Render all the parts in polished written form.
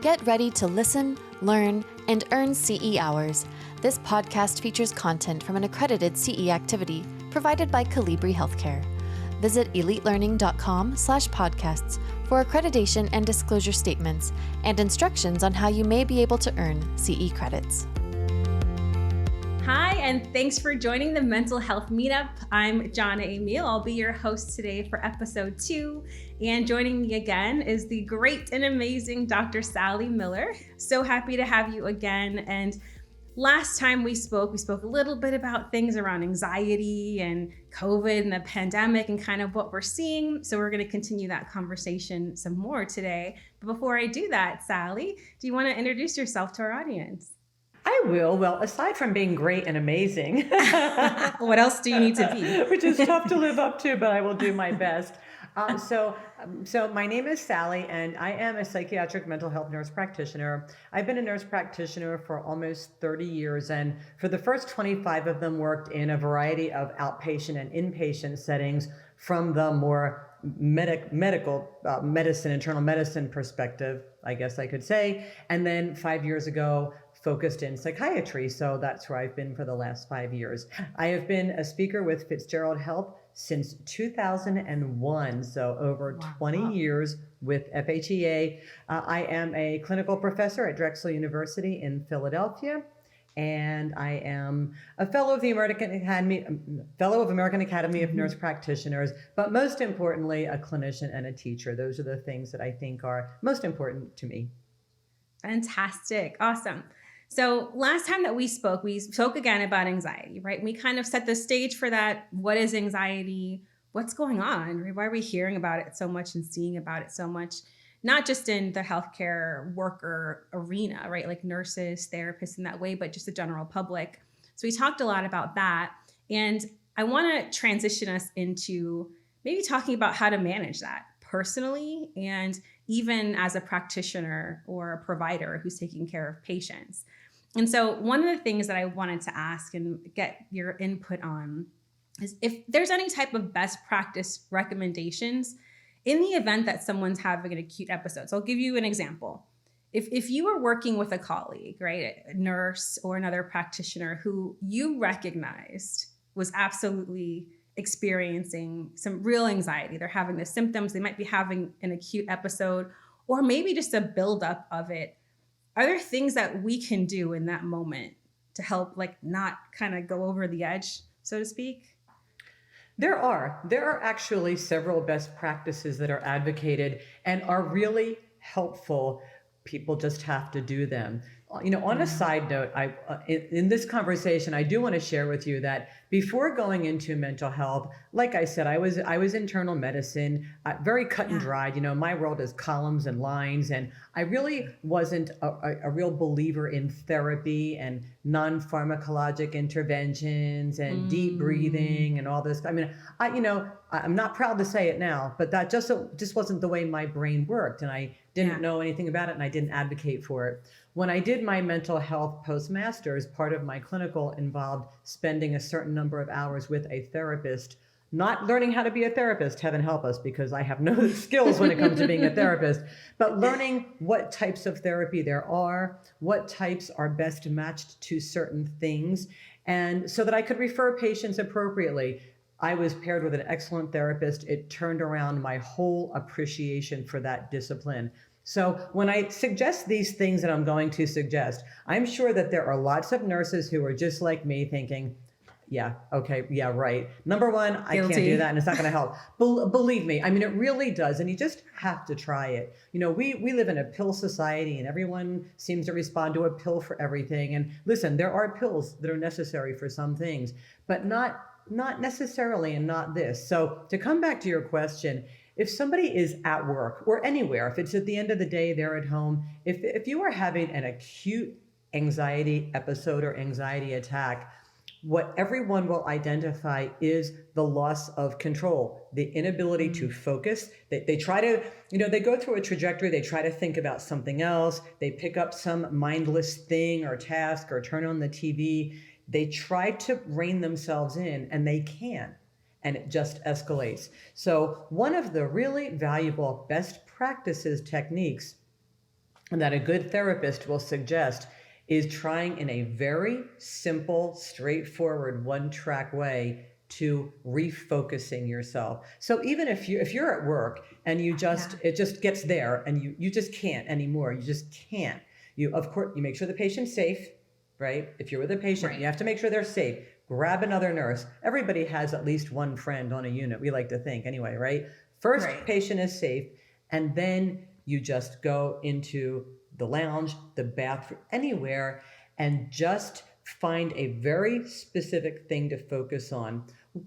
Get ready to listen, learn, and earn CE hours. This podcast features content from an accredited CE activity provided by Calibri Healthcare. Visit elitelearning.com/podcasts for accreditation and disclosure statements and instructions on how you may be able to earn CE credits. Hi, and thanks for joining the Mental Health Meetup. I'm Jonna Emil. I'll be your host today for episode 2. And joining me again is the great and amazing Dr. Sally Miller. So happy to have you again. And last time we spoke a little bit about things around anxiety and COVID and the pandemic and kind of what we're seeing. So we're going to continue that conversation some more today. But before I do that, Sally, do you want to introduce yourself to our audience? I will. Well, aside from being great and amazing, what else do you need to be? Which is tough to live up to, but I will do my best. So my name is Sally, and I am a psychiatric mental health nurse practitioner. I've been a nurse practitioner for almost 30 years, and for the first 25 of them worked in a variety of outpatient and inpatient settings from the more medical medicine, internal medicine perspective, I guess I could say. And then 5 years ago, focused in psychiatry. So that's where I've been for the last 5 years. I have been a speaker with Fitzgerald Health since 2001. So over 20 years with FHEA. I am a clinical professor at Drexel University in Philadelphia. And I am a fellow of the American Academy of Nurse Practitioners, but most importantly, a clinician and a teacher. Those are the things that I think are most important to me. Fantastic. Awesome. So last time that we spoke again about anxiety, right? We kind of set the stage for that. What is anxiety? What's going on? Why are we hearing about it so much and seeing about it so much? Not just in the healthcare worker arena, right? Like nurses, therapists in that way, but just the general public. So we talked a lot about that. And I want to transition us into maybe talking about how to manage that personally and even as a practitioner or a provider who's taking care of patients. And so one of the things that I wanted to ask and get your input on is if there's any type of best practice recommendations in the event that someone's having an acute episode. So I'll give you an example. If you were working with a colleague, right, a nurse or another practitioner who you recognized was absolutely experiencing some real anxiety, they're having the symptoms, they might be having an acute episode, or maybe just a buildup of it. Are there things that we can do in that moment to help not kind of go over the edge, so to speak? There are actually several best practices that are advocated and are really helpful. People just have to do them. On a side note, in this conversation, I do want to share with you that before going into mental health, like I said, I was internal medicine, very cut and dried. My world is columns and lines, and I really wasn't a real believer in therapy and non-pharmacologic interventions and deep breathing and all this. I mean, I'm not proud to say it now, but that just wasn't the way my brain worked, and I didn't know anything about it, and I didn't advocate for it. When I did my mental health postmasters, part of my clinical involved spending a certain number of hours with a therapist, not learning how to be a therapist, heaven help us, because I have no skills when it comes to being a therapist, but learning what types of therapy there are, what types are best matched to certain things, and so that I could refer patients appropriately. I was paired with an excellent therapist. It turned around my whole appreciation for that discipline. So when I suggest these things that I'm going to suggest, I'm sure that there are lots of nurses who are just like me thinking, yeah, okay, yeah, right. Number one, I can't do that and it's not going to help. Believe me, I mean, it really does. And you just have to try it. We live in a pill society and everyone seems to respond to a pill for everything. And listen, there are pills that are necessary for some things, but not necessarily, and not this. So to come back to your question, if somebody is at work or anywhere, if it's at the end of the day, they're at home, if you are having an acute anxiety episode or anxiety attack, what everyone will identify is the loss of control, the inability to focus. They try to, they go through a trajectory, they try to think about something else, they pick up some mindless thing or task or turn on the TV. They try to rein themselves in and they can. and it just escalates. So one of the really valuable best practices techniques that a good therapist will suggest is trying in a very simple, straightforward, one-track way to refocusing yourself. So even if you're at work and it just gets there and you just can't anymore, you just can't. You of course you make sure the patient's safe, right? If you're with a patient, you have to make sure they're safe. Grab another nurse. Everybody has at least one friend on a unit. We like to think anyway, right? First, patient is safe, and then you just go into the lounge, the bathroom, anywhere, and just find a very specific thing to focus on.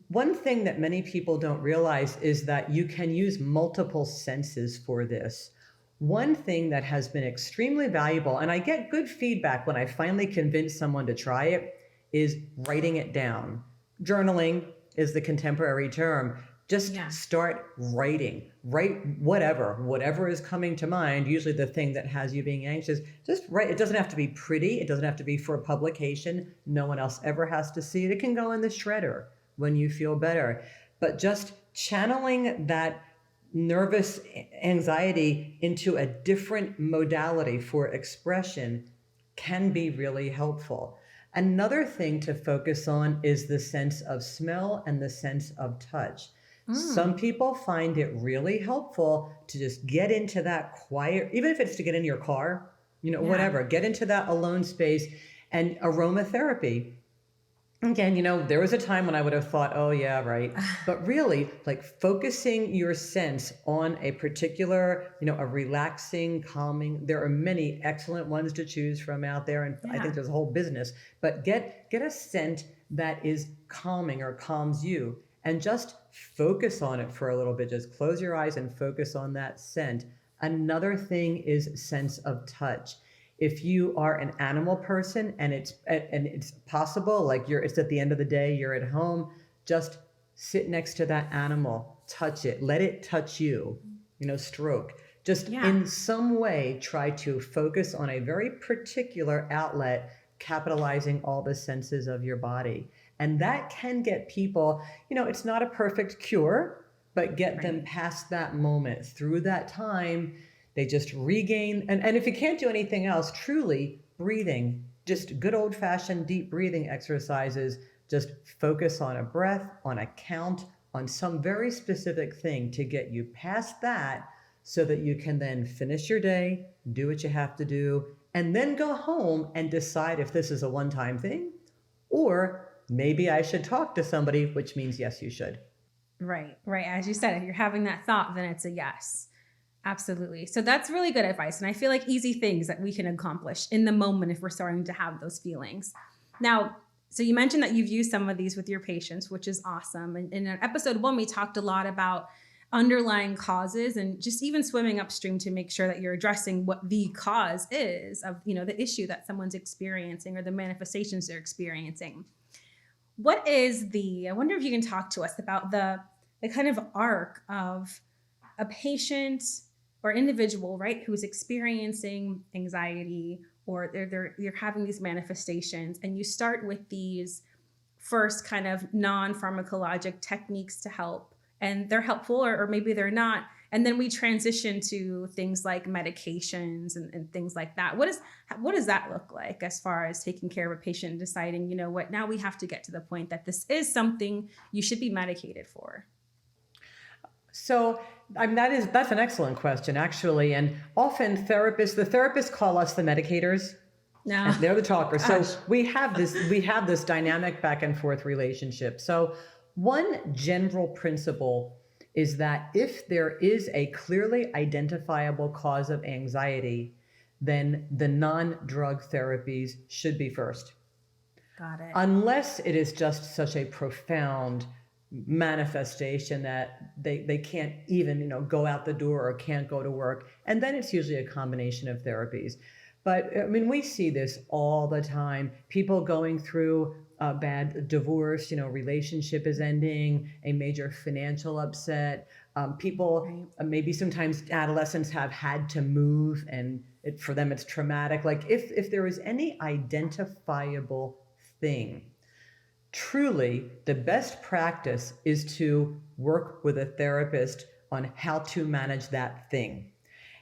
One thing that many people don't realize is that you can use multiple senses for this. One thing that has been extremely valuable, and I get good feedback when I finally convince someone to try it, is writing it down. Journaling is the contemporary term. Just start writing. Write whatever is coming to mind, usually the thing that has you being anxious. Just write. It doesn't have to be pretty. It doesn't have to be for publication. No one else ever has to see it. It can go in the shredder when you feel better. But just channeling that nervous anxiety into a different modality for expression can be really helpful. Another thing to focus on is the sense of smell and the sense of touch. Some people find it really helpful to just get into that quiet, even if it's to get in your car, whatever, get into that alone space. And aromatherapy, again, there was a time when I would have thought, oh yeah, right. But really, like focusing your sense on a particular, a relaxing, calming, there are many excellent ones to choose from out there. And I think there's a whole business, but get a scent that is calming or calms you, and just focus on it for a little bit. Just close your eyes and focus on that scent. Another thing is sense of touch. If you are an animal person and it's possible, like it's at the end of the day, you're at home, just sit next to that animal, touch it, let it touch you, stroke. Just in some way, try to focus on a very particular outlet, capitalizing all the senses of your body. And that can get people, it's not a perfect cure, but get them past that moment. Through that time, they just regain. And if you can't do anything else, truly breathing, just good old fashioned deep breathing exercises, just focus on a breath, on a count, on some very specific thing to get you past that so that you can then finish your day, do what you have to do, and then go home and decide if this is a one-time thing or maybe I should talk to somebody, which means yes, you should. Right. As you said, if you're having that thought, then it's a yes. Absolutely. So that's really good advice. And I feel like easy things that we can accomplish in the moment if we're starting to have those feelings. Now, so you mentioned that you've used some of these with your patients, which is awesome. And in episode 1, we talked a lot about underlying causes and just even swimming upstream to make sure that you're addressing what the cause is of, the issue that someone's experiencing or the manifestations they're experiencing. I wonder if you can talk to us about the kind of arc of a patient or individual, right, who's experiencing anxiety or they're having these manifestations, and you start with these first kind of non-pharmacologic techniques to help, and they're helpful or maybe they're not. And then we transition to things like medications and things like that. What does that look like as far as taking care of a patient and deciding, now we have to get to the point that this is something you should be medicated for? So that's an excellent question, actually. And often the therapists call us the medicators. No. And they're the talkers. So we have this dynamic back and forth relationship. So one general principle is that if there is a clearly identifiable cause of anxiety, then the non-drug therapies should be first. Got it. Unless it is just such a profound manifestation that they can't even, go out the door or can't go to work. And then it's usually a combination of therapies. But we see this all the time. People going through a bad divorce, relationship is ending, a major financial upset. People, maybe sometimes adolescents have had to move and for them it's traumatic. Like if there is any identifiable thing, truly the best practice is to work with a therapist on how to manage that thing.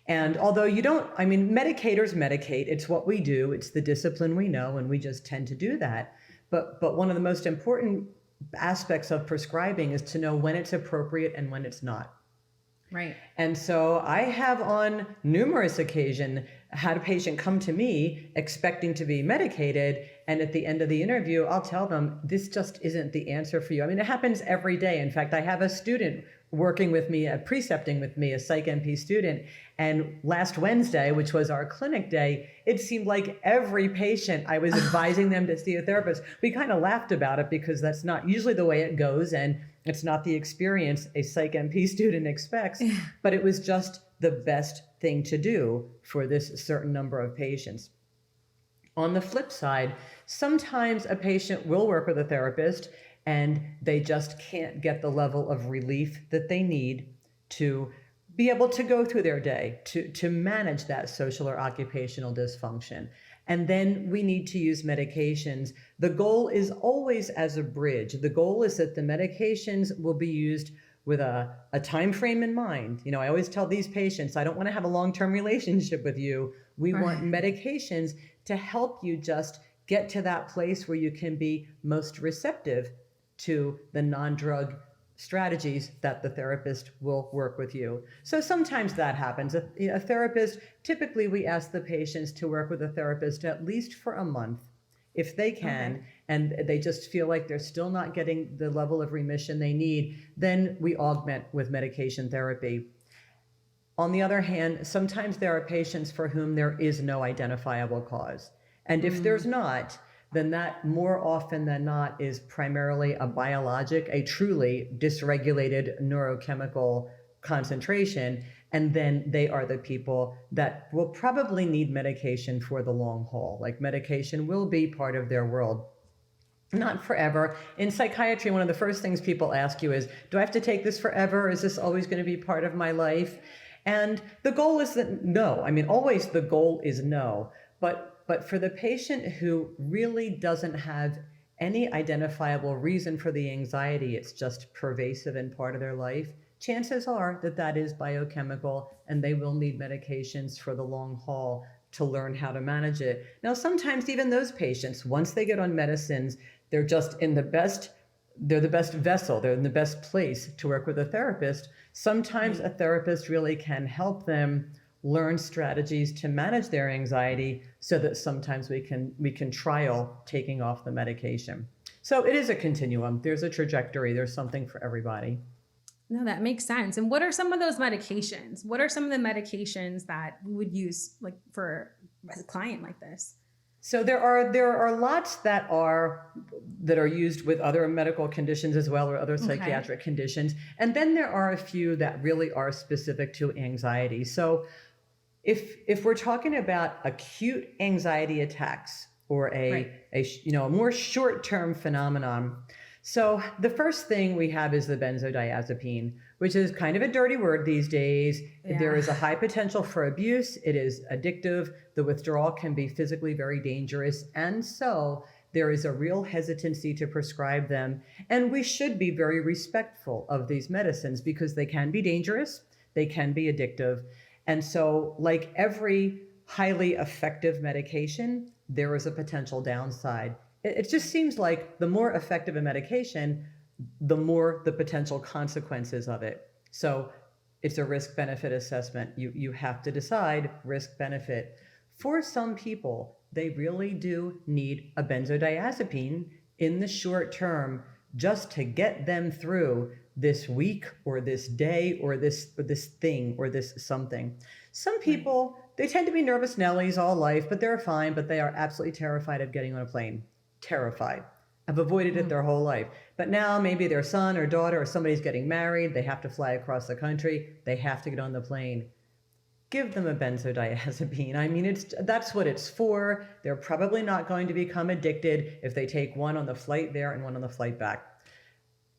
And although medicators medicate, it's what we do, it's the discipline we know, and we just tend to do that. But one of the most important aspects of prescribing is to know when it's appropriate and when it's not. Right. And so I have on numerous occasions had a patient come to me expecting to be medicated. And at the end of the interview, I'll tell them, this just isn't the answer for you. I mean, it happens every day. In fact, I have a student working with me, precepting with me, a Psych NP student. And last Wednesday, which was our clinic day, it seemed like every patient I was advising them to see a therapist. We kind of laughed about it because that's not usually the way it goes. And it's not the experience a Psych NP student expects, but it was just the best thing to do for this certain number of patients. On the flip side, sometimes a patient will work with a therapist and they just can't get the level of relief that they need to be able to go through their day, to manage that social or occupational dysfunction. And then we need to use medications. The goal is always as a bridge. The goal is that the medications will be used with a time frame in mind. You know, I always tell these patients, I don't want to have a long-term relationship with you. We want medications to help you just get to that place where you can be most receptive to the non-drug strategies that the therapist will work with you. So sometimes that happens. A therapist, typically we ask the patients to work with a therapist at least for a month, if they can, and they just feel like they're still not getting the level of remission they need, then we augment with medication therapy. On the other hand, sometimes there are patients for whom there is no identifiable cause. And if there's not, then that more often than not is primarily a biologic, a truly dysregulated neurochemical concentration. And then they are the people that will probably need medication for the long haul. Like medication will be part of their world. Not forever. In psychiatry, one of the first things people ask you is, do I have to take this forever? Is this always going to be part of my life? And the goal is that no. I mean, always the goal is no. But for the patient who really doesn't have any identifiable reason for the anxiety, it's just pervasive and part of their life, chances are that that is biochemical and they will need medications for the long haul to learn how to manage it. Now, sometimes even those patients, once they get on medicines, they're just they're the best vessel, they're in the best place to work with a therapist. Sometimes a therapist really can help them learn strategies to manage their anxiety so that sometimes we can trial taking off the medication. So it is a continuum. There's a trajectory. There's something for everybody. No, that makes sense. And what are some of those medications? What are some of the medications that we would use like for a client like this? So there are lots that are used with other medical conditions as well, or other psychiatric conditions. And then there are a few that really are specific to anxiety. So if we're talking about acute anxiety attacks or a more short-term phenomenon, so the first thing we have is the benzodiazepine, which is kind of a dirty word these days. Yeah. There is a high potential for abuse. It is addictive. The withdrawal can be physically very dangerous. And so there is a real hesitancy to prescribe them. And we should be very respectful of these medicines because they can be dangerous. They can be addictive. And so like every highly effective medication, there is a potential downside. It just seems like the more effective a medication, the more the potential consequences of it. So it's a risk-benefit assessment. You have to decide risk-benefit. For some people, they really do need a benzodiazepine in the short term just to get them through this week or this day or this thing or this something. Some people, they tend to be nervous Nellies all life, but they're fine, but they are absolutely terrified of getting on a plane. Terrified. Have avoided it their whole life. But now maybe their son or daughter or somebody's getting married. They have to fly across the country. They have to get on the plane. Give them a benzodiazepine. I mean, that's what it's for. They're probably not going to become addicted if they take one on the flight there and one on the flight back.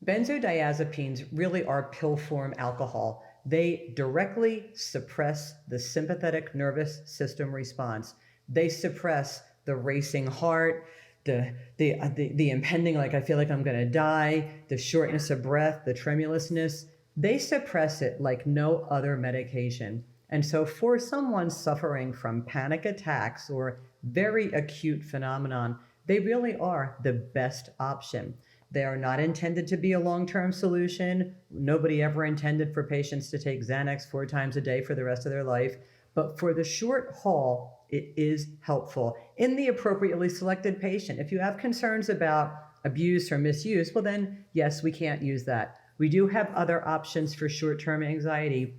Benzodiazepines really are pill form alcohol. They directly suppress the sympathetic nervous system response. They suppress the racing heart, the impending, like I feel like I'm going to die, the shortness of breath, the tremulousness, they suppress it like no other medication. And so for someone suffering from panic attacks or very acute phenomenon, they really are the best option. They are not intended to be a long-term solution. Nobody ever intended for patients to take Xanax 4 times a day for the rest of their life. But for the short haul, it is helpful in the appropriately selected patient. If you have concerns about abuse or misuse, well then, yes, we can't use that. We do have other options for short-term anxiety.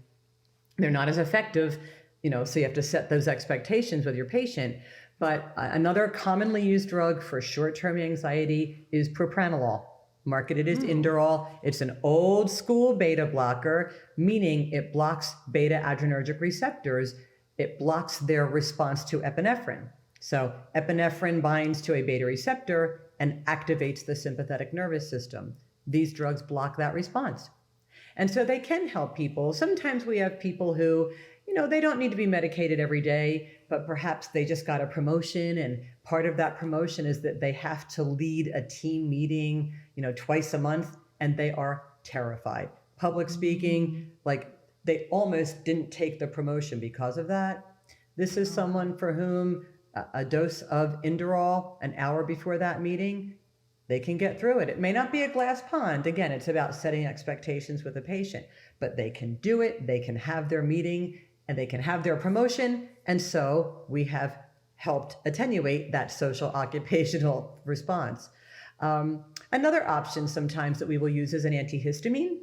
They're not as effective, so you have to set those expectations with your patient. But another commonly used drug for short-term anxiety is propranolol, marketed as Inderal. It's an old school beta blocker, meaning it blocks beta adrenergic receptors. It blocks their response to epinephrine. So epinephrine binds to a beta receptor and activates the sympathetic nervous system. These drugs block that response. And so they can help people. Sometimes we have people who, they don't need to be medicated every day, but perhaps they just got a promotion, and part of that promotion is that they have to lead a team meeting, twice a month, and they are terrified. Public speaking, like they almost didn't take the promotion because of that. This is someone for whom a dose of Inderal an hour before that meeting, they can get through it. It may not be a glass pond. Again, it's about setting expectations with the patient, but they can do it. They can have their meeting and they can have their promotion. And so we have helped attenuate that social occupational response. Another option sometimes that we will use is an antihistamine,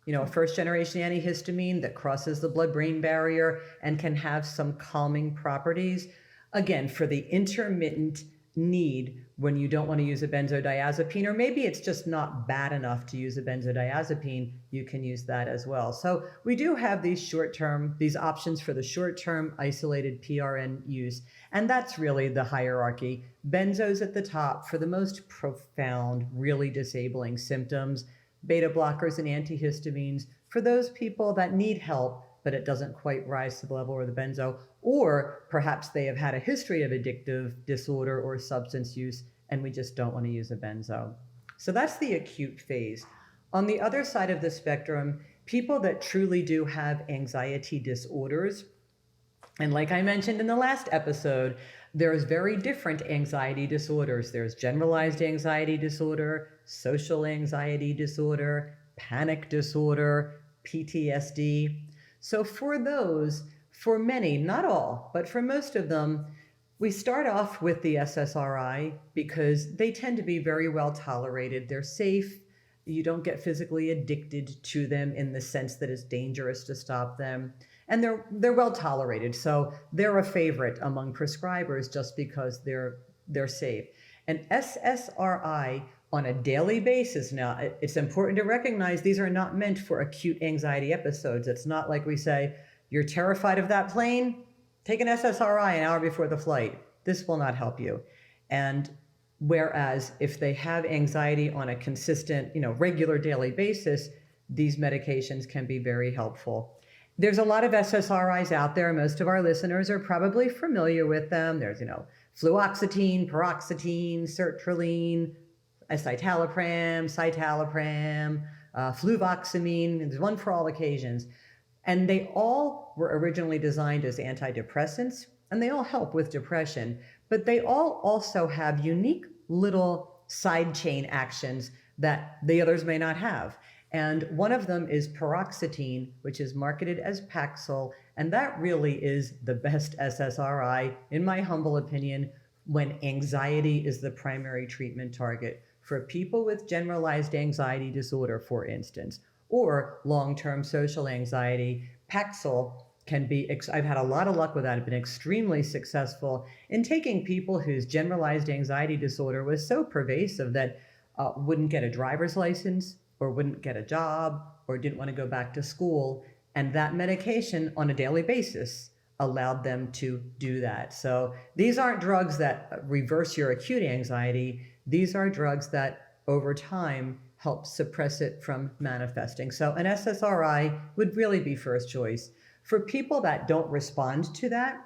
a first generation antihistamine that crosses the blood-brain barrier and can have some calming properties. Again, for the intermittent need when you don't want to use a benzodiazepine, or maybe it's just not bad enough to use a benzodiazepine, you can use that as well. So we do have these options for the short-term isolated PRN use, and that's really the hierarchy. Benzos at the top for the most profound, really disabling symptoms, beta blockers and antihistamines for those people that need help, but it doesn't quite rise to the level of the benzo, or perhaps they have had a history of addictive disorder or substance use, and we just don't want to use a benzo. So that's the acute phase. On the other side of the spectrum, people that truly do have anxiety disorders, and like I mentioned in the last episode, there's very different anxiety disorders. There's generalized anxiety disorder, social anxiety disorder, panic disorder, PTSD. So for those, for many, not all, but for most of them, we start off with the SSRI because they tend to be very well tolerated. They're safe. You don't get physically addicted to them in the sense that it's dangerous to stop them. And they're well tolerated. So they're a favorite among prescribers just because they're safe. And SSRI on a daily basis now, it's important to recognize these are not meant for acute anxiety episodes. It's not like we say, you're terrified of that plane, take an SSRI an hour before the flight. This will not help you. And whereas if they have anxiety on a consistent, regular daily basis, these medications can be very helpful. There's a lot of SSRIs out there. Most of our listeners are probably familiar with them. There's, fluoxetine, paroxetine, sertraline, citalopram, fluvoxamine. There's one for all occasions. And they all were originally designed as antidepressants, and they all help with depression, but they all also have unique little side chain actions that the others may not have. And one of them is paroxetine, which is marketed as Paxil, and that really is the best SSRI, in my humble opinion, when anxiety is the primary treatment target. For people with generalized anxiety disorder, for instance, or long-term social anxiety, Paxil can be, I've had a lot of luck with that. I've been extremely successful in taking people whose generalized anxiety disorder was so pervasive that wouldn't get a driver's license or wouldn't get a job or didn't want to go back to school. And that medication on a daily basis allowed them to do that. So these aren't drugs that reverse your acute anxiety. These are drugs that over time help suppress it from manifesting. So an SSRI would really be first choice. For people that don't respond to that,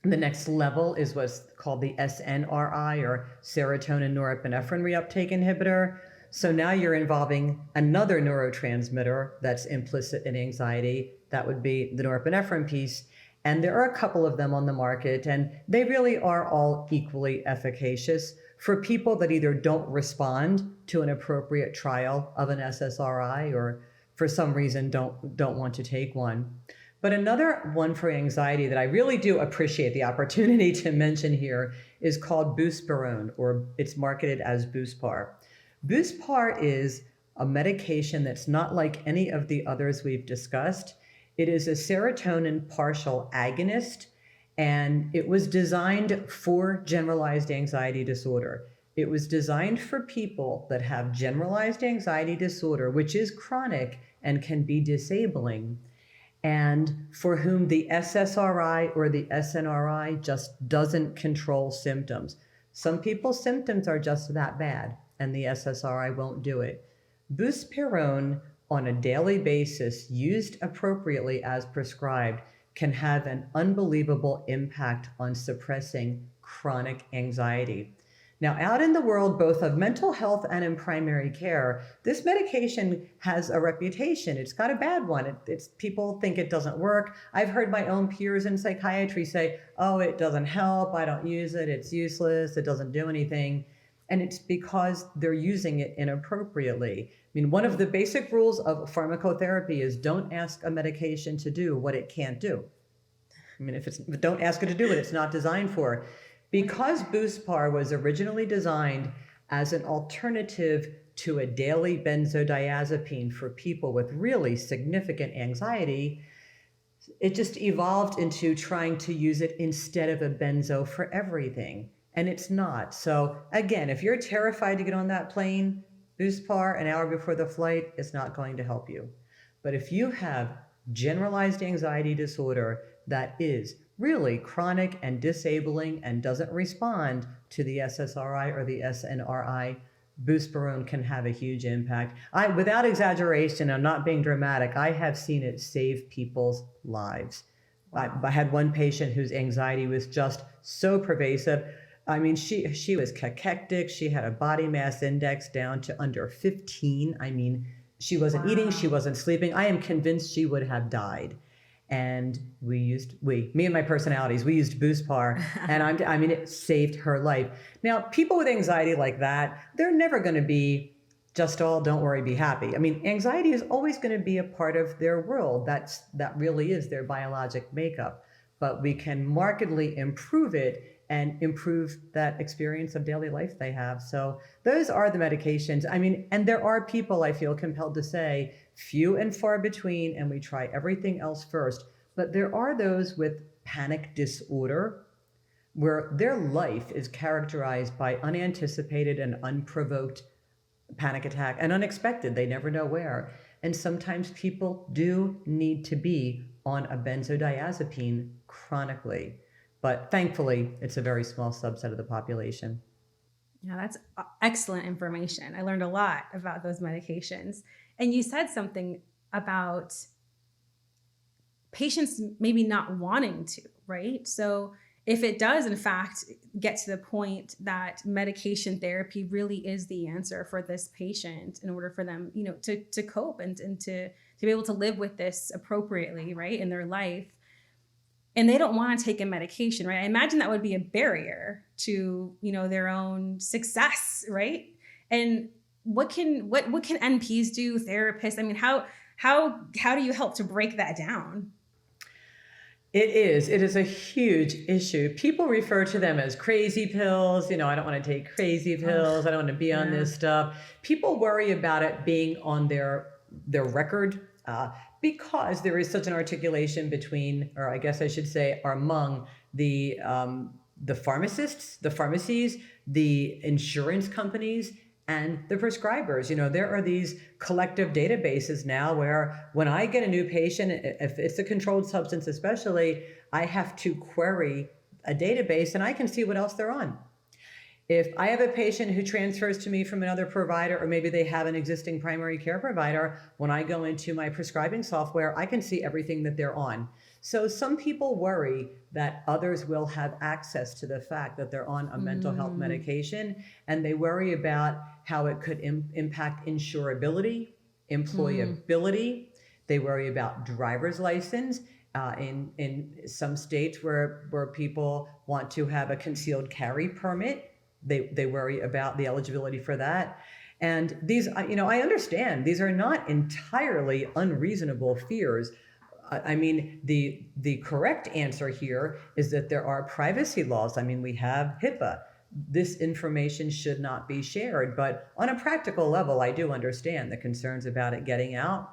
The next level is what's called the SNRI, or serotonin norepinephrine reuptake inhibitor. So now you're involving another neurotransmitter that's implicit in anxiety. That would be the norepinephrine piece. And there are a couple of them on the market, and they really are all equally efficacious for people that either don't respond to an appropriate trial of an SSRI or for some reason don't want to take one. But another one for anxiety that I really do appreciate the opportunity to mention here is called buspirone, or it's marketed as Buspar. Buspar is a medication that's not like any of the others we've discussed. It is a serotonin partial agonist, and it was designed for generalized anxiety disorder. It was designed for people that have generalized anxiety disorder, which is chronic and can be disabling, and for whom the SSRI or the SNRI just doesn't control symptoms. Some people's symptoms are just that bad, and the SSRI won't do it. Buspirone, on a daily basis, used appropriately as prescribed, can have an unbelievable impact on suppressing chronic anxiety. Now, out in the world, both of mental health and in primary care, this medication has a reputation. It's got a bad one. People think it doesn't work. I've heard my own peers in psychiatry say, oh, it doesn't help. I don't use it. It's useless. It doesn't do anything. And it's because they're using it inappropriately. I mean, one of the basic rules of pharmacotherapy is don't ask a medication to do what it can't do. I mean, don't ask it to do what it's not designed for. Because Buspar was originally designed as an alternative to a daily benzodiazepine for people with really significant anxiety, it just evolved into trying to use it instead of a benzo for everything. And it's not. So again, if you're terrified to get on that plane, Buspar an hour before the flight is not going to help you. But if you have generalized anxiety disorder that is really chronic and disabling and doesn't respond to the SSRI or the SNRI, buspirone can have a huge impact. Without exaggeration, I'm not being dramatic, I have seen it save people's lives. Wow. I had one patient whose anxiety was just so pervasive. I mean, she was cachectic. She had a body mass index down to under 15. I mean, she wasn't eating, she wasn't sleeping. I am convinced she would have died. And me and my personalities, we used Buspar, and it saved her life. Now, people with anxiety like that, they're never going to be just all don't worry, be happy. I mean, anxiety is always going to be a part of their world. That really is their biologic makeup. But we can markedly improve it and improve that experience of daily life they have. So those are the medications. I mean, and there are people, I feel compelled to say, few and far between, and we try everything else first. But there are those with panic disorder where their life is characterized by unanticipated and unprovoked panic attack and unexpected. They never know where. And sometimes people do need to be on a benzodiazepine chronically. But thankfully, it's a very small subset of the population. Yeah, that's excellent information. I learned a lot about those medications. And you said something about patients maybe not wanting to, right? So if it does, in fact, get to the point that medication therapy really is the answer for this patient in order for them, to cope and to be able to live with this appropriately, right, in their life, and they don't want to take a medication, right? I imagine that would be a barrier to, their own success, right? And what can NPs do, therapists? I mean, how do you help to break that down? It is a huge issue. People refer to them as crazy pills. I don't want to take crazy pills. I don't want to be on this stuff. People worry about it being on their record because there is such an articulation between, or I guess I should say, among the pharmacists, the pharmacies, the insurance companies, and the prescribers. There are these collective databases now where when I get a new patient, if it's a controlled substance especially, I have to query a database and I can see what else they're on. If I have a patient who transfers to me from another provider, or maybe they have an existing primary care provider, when I go into my prescribing software, I can see everything that they're on. So some people worry that others will have access to the fact that they're on a mental health medication, and they worry about how it could impact insurability, employability. They worry about driver's license. In some states where people want to have a concealed carry permit, they worry about the eligibility for that. And these, I understand these are not entirely unreasonable fears. I mean, the correct answer here is that there are privacy laws. I mean, we have HIPAA. This information should not be shared. But on a practical level, I do understand the concerns about it getting out.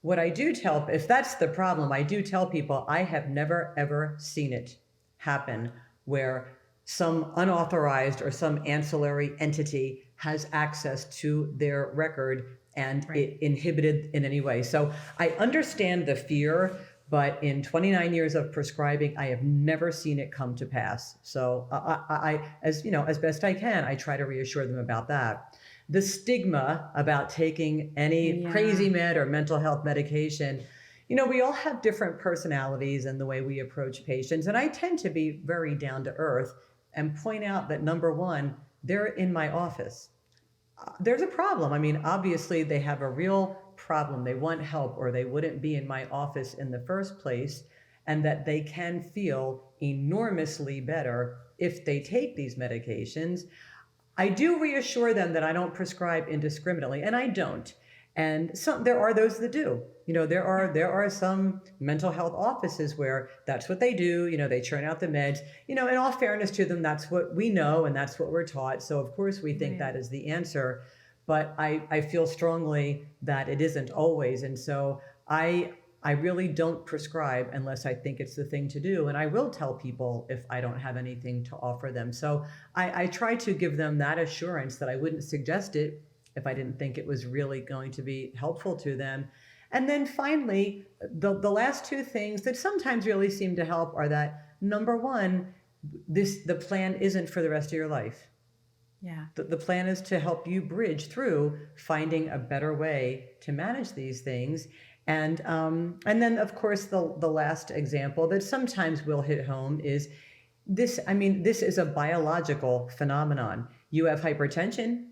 What I do tell, if that's the problem, I do tell people I have never, ever seen it happen where some unauthorized or some ancillary entity has access to their record and it inhibited in any way. So I understand the fear, but in 29 years of prescribing, I have never seen it come to pass. So I as best I can, I try to reassure them about that. The stigma about taking any crazy med or mental health medication, we all have different personalities and the way we approach patients. And I tend to be very down to earth and point out that, number one, they're in my office. There's a problem. I mean, obviously they have a real problem. They want help or they wouldn't be in my office in the first place, and that they can feel enormously better if they take these medications. I do reassure them that I don't prescribe indiscriminately, and I don't. And there are those that do. There are some mental health offices where that's what they do. They churn out the meds. In all fairness to them, that's what we know and that's what we're taught. So of course we think that is the answer. But I feel strongly that it isn't always. And so I really don't prescribe unless I think it's the thing to do. And I will tell people if I don't have anything to offer them. So I try to give them that assurance that I wouldn't suggest it if I didn't think it was really going to be helpful to them. And then finally, the last two things that sometimes really seem to help are that, number one, the plan isn't for the rest of your life. Yeah. The plan is to help you bridge through finding a better way to manage these things. And then, of course, the last example that sometimes will hit home is this. I mean, this is a biological phenomenon. You have hypertension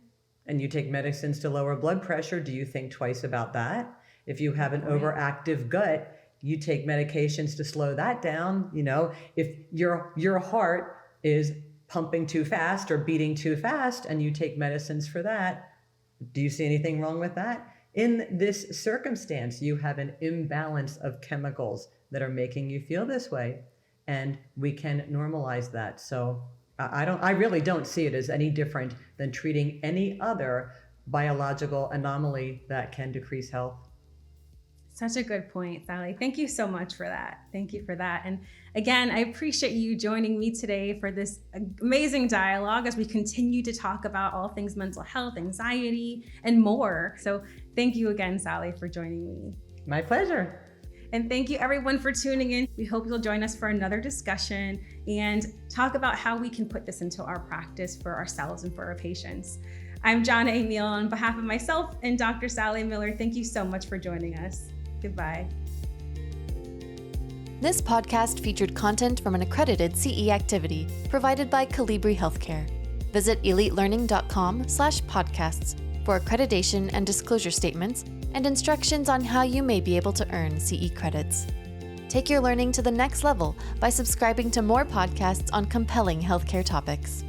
and you take medicines to lower blood pressure. Do you think twice about that? If you have an overactive gut, you take medications to slow that down. If your heart is pumping too fast or beating too fast and you take medicines for that, do you see anything wrong with that? In this circumstance, you have an imbalance of chemicals that are making you feel this way, and we can normalize that. So I really don't see it as any different than treating any other biological anomaly that can decrease health. Such a good point, Sally. Thank you so much for that. Thank you for that. And again, I appreciate you joining me today for this amazing dialogue as we continue to talk about all things mental health, anxiety, and more. So thank you again, Sally, for joining me. My pleasure. And thank you everyone for tuning in. We hope you'll join us for another discussion and talk about how we can put this into our practice for ourselves and for our patients. I'm Jonna Emil. On behalf of myself and Dr. Sally Miller, thank you so much for joining us. Goodbye. This podcast featured content from an accredited CE activity provided by Calibri Healthcare. Visit elitelearning.com/podcasts for accreditation and disclosure statements and instructions on how you may be able to earn CE credits. Take your learning to the next level by subscribing to more podcasts on compelling healthcare topics.